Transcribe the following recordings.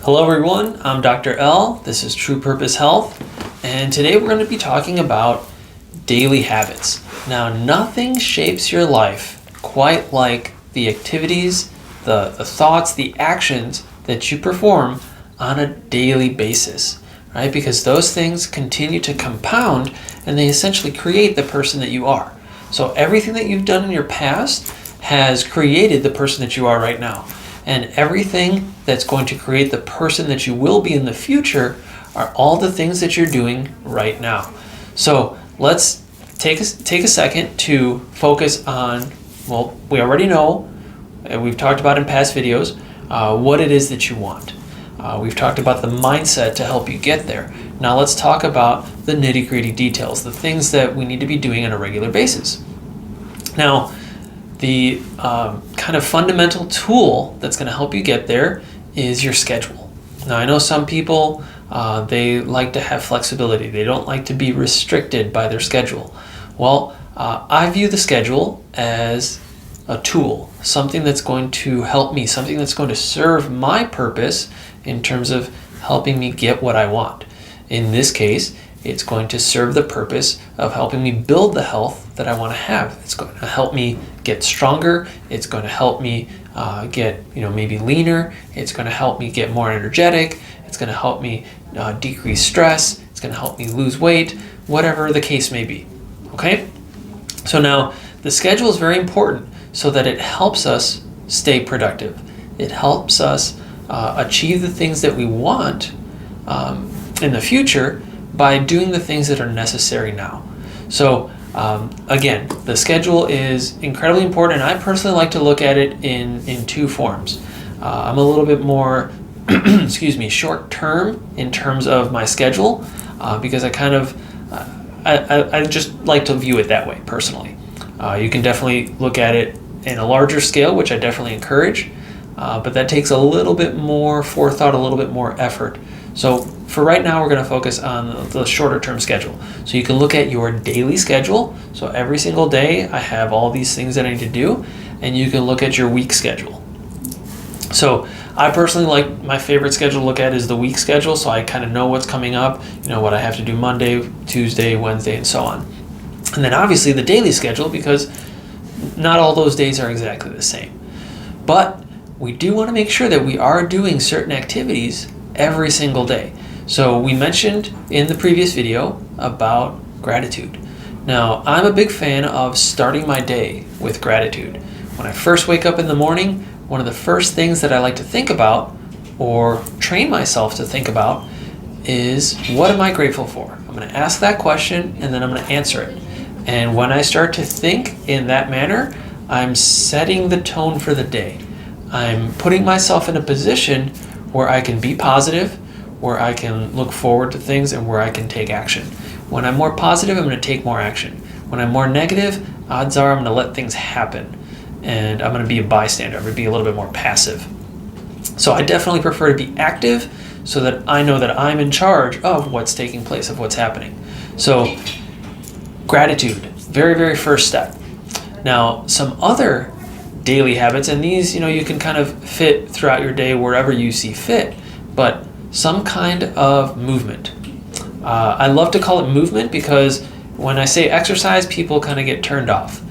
Hello everyone, I'm Dr. L. This is True Purpose Health, and today we're going to be talking about daily habits. Now, nothing shapes your life quite like the activities, the thoughts, the actions that you perform on a daily basis, right? Because those things continue to compound and they essentially create the person that you are. So everything that you've done in your past has created the person that you are right now. And everything that's going to create the person that you will be in the future are all the things that you're doing right now. So let's take a second to focus on, well, we already know, and we've talked about in past videos, what it is that you want. We've talked about the mindset to help you get there. Now let's talk about the nitty-gritty details, the things that we need to be doing on a regular basis. Now, the kind of fundamental tool that's going to help you get there is your schedule. Now, I know some people, they like to have flexibility. They don't like to be restricted by their schedule. Well, I view the schedule as a tool, something that's going to help me, something that's going to serve my purpose in terms of helping me get what I want. In this case, it's going to serve the purpose of helping me build the health that I want to have. It's going to help me get stronger. It's going to help me get maybe leaner. It's going to help me get more energetic. It's going to help me decrease stress. It's going to help me lose weight, whatever the case may be. Okay? So now the schedule is very important so that it helps us stay productive. It helps us achieve the things that we want in the future by doing the things that are necessary now. So again, the schedule is incredibly important, and I personally like to look at it in two forms. I'm a little bit more short term in terms of my schedule because I just like to view it that way personally. You can definitely look at it in a larger scale, which I definitely encourage, but that takes a little bit more forethought, a little bit more effort. So for right now, we're going to focus on the shorter term schedule. So you can look at your daily schedule. So every single day I have all these things that I need to do, and you can look at your week schedule. So I personally like, my favorite schedule to look at is the week schedule. So I kind of know what's coming up, what I have to do Monday, Tuesday, Wednesday, and so on. And then obviously the daily schedule, because not all those days are exactly the same. But we do want to make sure that we are doing certain activities every single day. So we mentioned in the previous video about gratitude. Now, I'm a big fan of starting my day with gratitude. When I first wake up in the morning, one of the first things that I like to think about or train myself to think about is, what am I grateful for? I'm going to ask that question and then I'm going to answer it. And when I start to think in that manner, I'm setting the tone for the day. I'm putting myself in a position where I can be positive, where I can look forward to things, and where I can take action. When I'm more positive, I'm going to take more action. When I'm more negative, odds are I'm going to let things happen, and I'm going to be a bystander. I'm going to be a little bit more passive. So I definitely prefer to be active so that I know that I'm in charge of what's taking place, of what's happening. So gratitude, very, very first step. Now, some other daily habits, and these, you can kind of fit throughout your day wherever you see fit, but some kind of movement. I love to call it movement because when I say exercise, people kind of get turned off.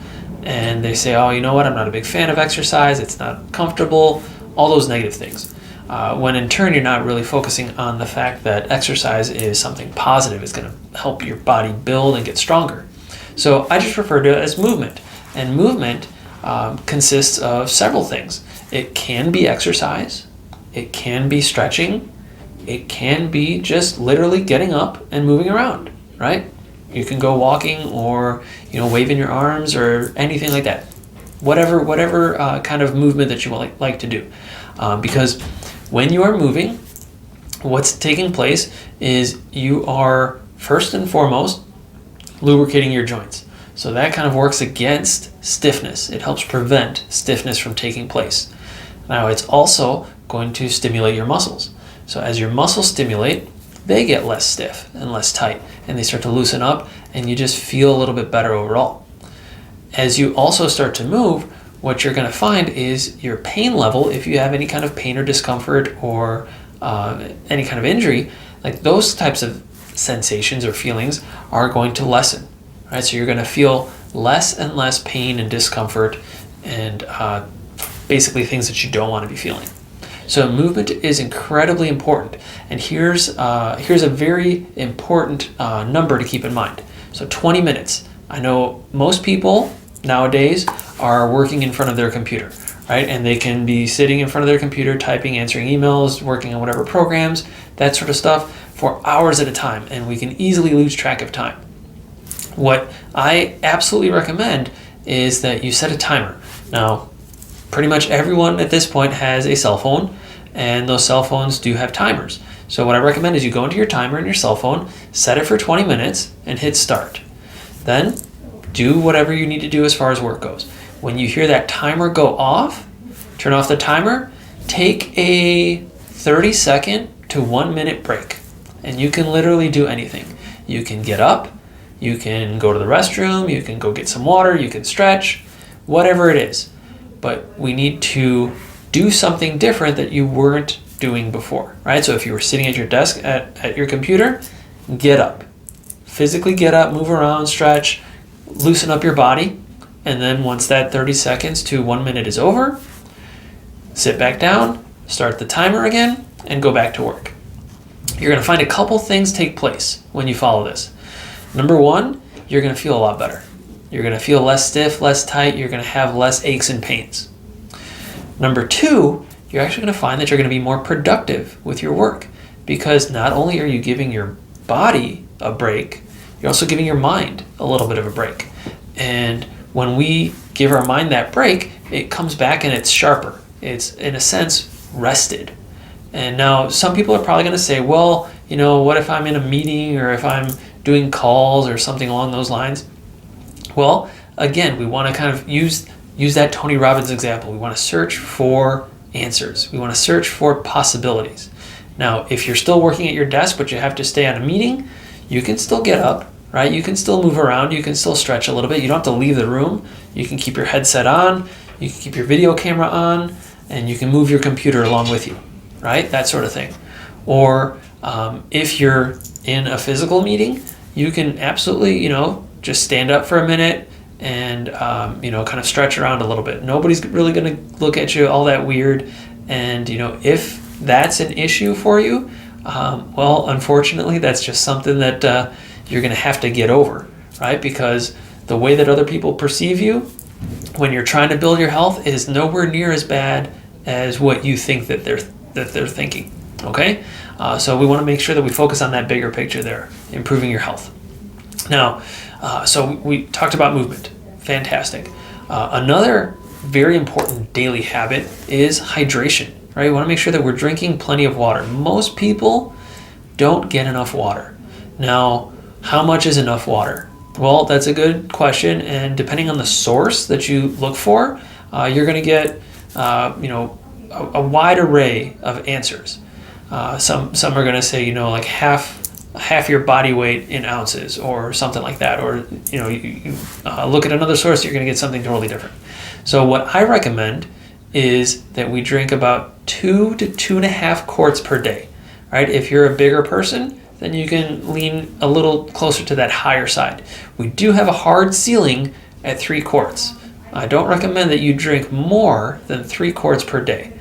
And they say, oh, you know what, I'm not a big fan of exercise, it's not comfortable, all those negative things. When in turn, you're not really focusing on the fact that exercise is something positive. It's going to help your body build and get stronger. So I just refer to it as movement. And movement consists of several things. It can be exercise, it can be stretching, it can be just literally getting up and moving around, right? You can go walking or waving your arms or anything like that. Whatever kind of movement that you like to do. Because when you are moving, what's taking place is you are first and foremost lubricating your joints. So that kind of works against stiffness. It helps prevent stiffness from taking place. Now, it's also going to stimulate your muscles. So as your muscles stimulate, they get less stiff and less tight, and they start to loosen up, and you just feel a little bit better overall. As you also start to move, what you're going to find is your pain level, if you have any kind of pain or discomfort or any kind of injury, like those types of sensations or feelings are going to lessen, right? So you're going to feel less and less pain and discomfort and basically things that you don't want to be feeling. So movement is incredibly important. And here's a very important number to keep in mind. So 20 minutes. I know most people nowadays are working in front of their computer, right? And they can be sitting in front of their computer, typing, answering emails, working on whatever programs, that sort of stuff for hours at a time. And we can easily lose track of time. What I absolutely recommend is that you set a timer. Now, pretty much everyone at this point has a cell phone, and those cell phones do have timers. So what I recommend is you go into your timer in your cell phone, set it for 20 minutes, and hit start. Then do whatever you need to do as far as work goes. When you hear that timer go off, turn off the timer, take a 30-second to 1 minute break. And you can literally do anything. You can get up, you can go to the restroom, you can go get some water, you can stretch, whatever it is. But we need to do something different that you weren't doing before, right? So if you were sitting at your desk at your computer, get up. Physically get up, move around, stretch, loosen up your body. And then once that 30 seconds to 1 minute is over, sit back down, start the timer again, and go back to work. You're going to find a couple things take place when you follow this. Number one, you're going to feel a lot better. You're going to feel less stiff, less tight. You're going to have less aches and pains. Number two, you're actually going to find that you're going to be more productive with your work, because not only are you giving your body a break, you're also giving your mind a little bit of a break. And when we give our mind that break, it comes back and it's sharper. It's, in a sense, rested. And now some people are probably going to say, well, what if I'm in a meeting or if I'm doing calls or something along those lines? Well, again, we want to kind of use that Tony Robbins example. We want to search for answers. We want to search for possibilities. Now, if you're still working at your desk, but you have to stay on a meeting, you can still get up, right? You can still move around. You can still stretch a little bit. You don't have to leave the room. You can keep your headset on. You can keep your video camera on, and you can move your computer along with you, right? That sort of thing. Or if you're in a physical meeting, you can absolutely, just stand up for a minute and, kind of stretch around a little bit. Nobody's really going to look at you all that weird. And, if that's an issue for you, well, unfortunately, that's just something that you're going to have to get over, right? Because the way that other people perceive you when you're trying to build your health is nowhere near as bad as what you think that they're thinking, okay? So we want to make sure that we focus on that bigger picture there, improving your health. Now, so we talked about movement. Fantastic. Another very important daily habit is hydration, right? We want to make sure that we're drinking plenty of water. Most people don't get enough water. Now, how much is enough water? Well, that's a good question, and depending on the source that you look for, you're going to get, a wide array of answers. Some are going to say, like half your body weight in ounces or something like that. Or, you look at another source, you're going to get something totally different. So what I recommend is that we drink about 2 to 2.5 quarts per day, right? If you're a bigger person, then you can lean a little closer to that higher side. We do have a hard ceiling at 3 quarts. I don't recommend that you drink more than 3 quarts per day,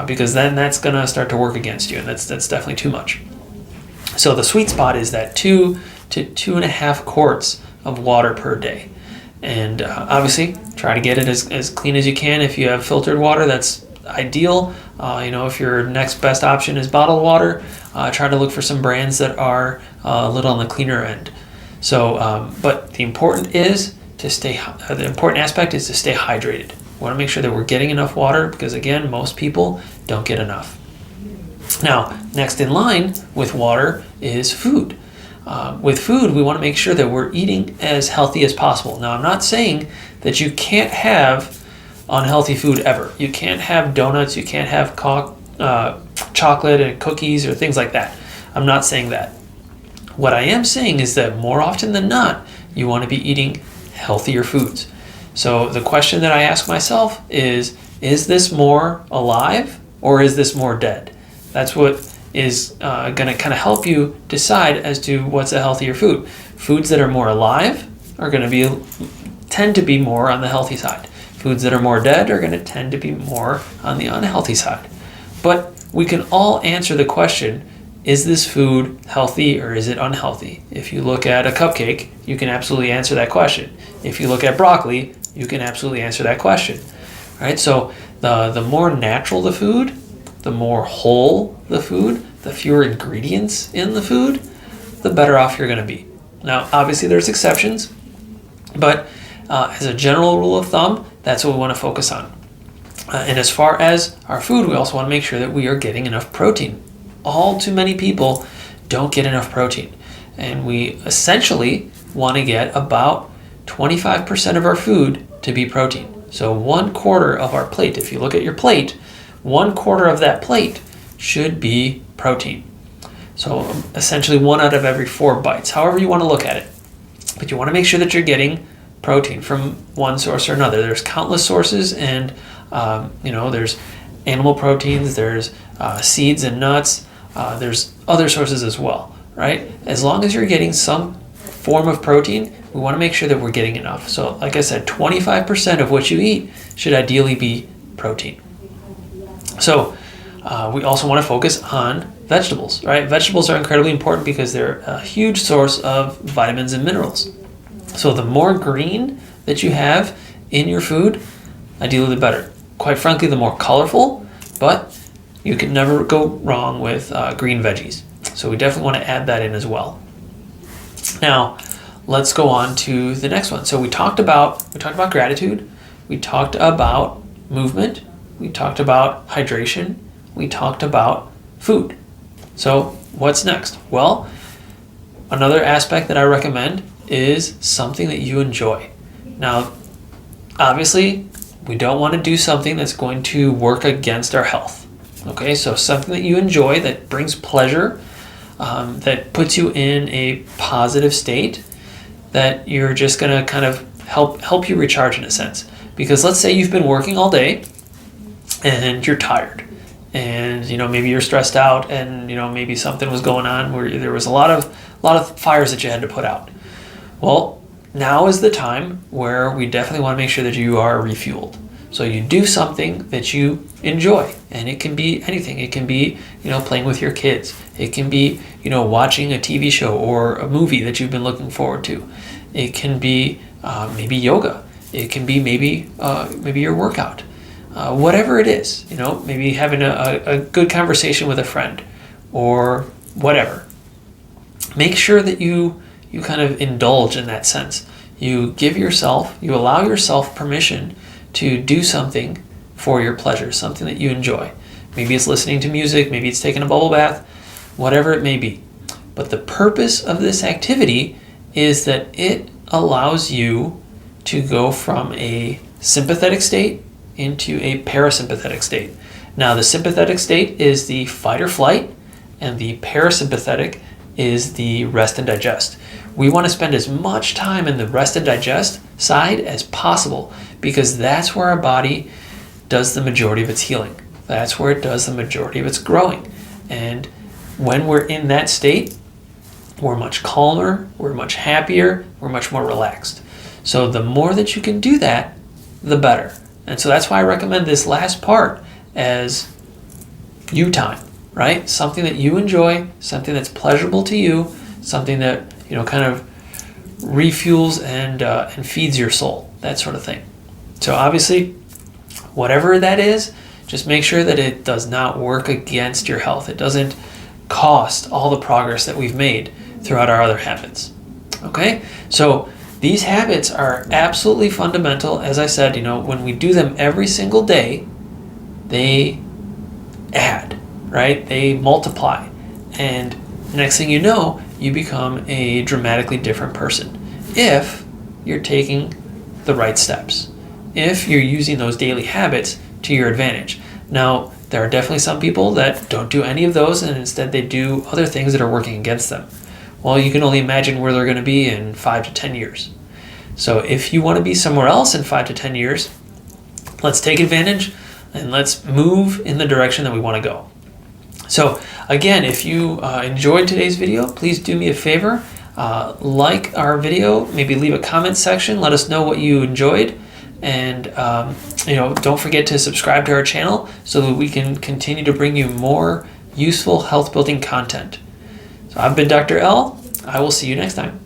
because then that's going to start to work against you, and that's definitely too much. So the sweet spot is that 2 to 2.5 quarts of water per day. And obviously, try to get it as clean as you can. If you have filtered water, that's ideal. If your next best option is bottled water, try to look for some brands that are a little on the cleaner end. So, but the important aspect is to stay hydrated. We want to make sure that we're getting enough water, because again, most people don't get enough. Now, next in line with water is food. With food, we want to make sure that we're eating as healthy as possible. Now, I'm not saying that you can't have unhealthy food ever. You can't have donuts, you can't have chocolate and cookies or things like that. I'm not saying that. What I am saying is that more often than not, you want to be eating healthier foods. So the question that I ask myself is this more alive or is this more dead? That's what is going to kind of help you decide as to what's a healthier food. Foods that are more alive are going to tend to be more on the healthy side. Foods that are more dead are going to tend to be more on the unhealthy side. But we can all answer the question, is this food healthy or is it unhealthy? If you look at a cupcake, you can absolutely answer that question. If you look at broccoli, you can absolutely answer that question. Right? So the more natural the food, the more whole the food, the fewer ingredients in the food, the better off you're going to be. Now, obviously there's exceptions, but as a general rule of thumb, that's what we want to focus on. And as far as our food, we also want to make sure that we are getting enough protein. All too many people don't get enough protein. And we essentially want to get about 25% of our food to be protein. So 1/4 of our plate, if you look at your plate, 1/4 of that plate should be protein. So essentially 1 out of every 4 bites, however you want to look at it. But you want to make sure that you're getting protein from one source or another. There's countless sources, and there's animal proteins, there's seeds and nuts, there's other sources as well, right? As long as you're getting some form of protein, we want to make sure that we're getting enough. So like I said, 25% of what you eat should ideally be protein. So we also want to focus on vegetables, right? Vegetables are incredibly important because they're a huge source of vitamins and minerals. So the more green that you have in your food, ideally the better. Quite frankly, the more colorful, but you can never go wrong with green veggies. So we definitely want to add that in as well. Now, let's go on to the next one. So we talked about gratitude, we talked about movement, we talked about hydration, we talked about food. So what's next? Well, another aspect that I recommend is something that you enjoy. Now, obviously, we don't want to do something that's going to work against our health. Okay, so something that you enjoy, that brings pleasure, that puts you in a positive state, that you're just going to kind of help you recharge in a sense. Because let's say you've been working all day and you're tired, and maybe you're stressed out, and maybe something was going on where there was a lot of fires that you had to put out. Well, now is the time where we definitely want to make sure that you are refueled. So you do something that you enjoy, and it can be anything. It can be, playing with your kids. It can be, watching a TV show or a movie that you've been looking forward to. It can be maybe yoga. It can be maybe your workout. Whatever it is, maybe having a good conversation with a friend or whatever. Make sure that you kind of indulge in that sense. You allow yourself permission to do something for your pleasure, something that you enjoy. Maybe it's listening to music, maybe it's taking a bubble bath, whatever it may be. But the purpose of this activity is that it allows you to go from a sympathetic state into a parasympathetic state. Now, the sympathetic state is the fight or flight, and the parasympathetic is the rest and digest. We want to spend as much time in the rest and digest side as possible, because that's where our body does the majority of its healing. That's where it does the majority of its growing. And when we're in that state, we're much calmer, we're much happier, we're much more relaxed. So the more that you can do that, the better. And so that's why I recommend this last part as you time, right? Something that you enjoy, something that's pleasurable to you, something that kind of refuels and feeds your soul, that sort of thing. So obviously, whatever that is, just make sure that it does not work against your health. It doesn't cost all the progress that we've made throughout our other habits. Okay? So these habits are absolutely fundamental. As I said, when we do them every single day, they add, right? They multiply. And next thing you know, you become a dramatically different person if you're taking the right steps, if you're using those daily habits to your advantage. Now, there are definitely some people that don't do any of those, and instead they do other things that are working against them. Well, you can only imagine where they're going to be in 5 to 10 years. So if you want to be somewhere else in 5 to 10 years, let's take advantage and let's move in the direction that we want to go. So again, if you enjoyed today's video, please do me a favor. Like our video, maybe leave a comment section, let us know what you enjoyed, and don't forget to subscribe to our channel so that we can continue to bring you more useful health building content. So I've been Dr. L. I will see you next time.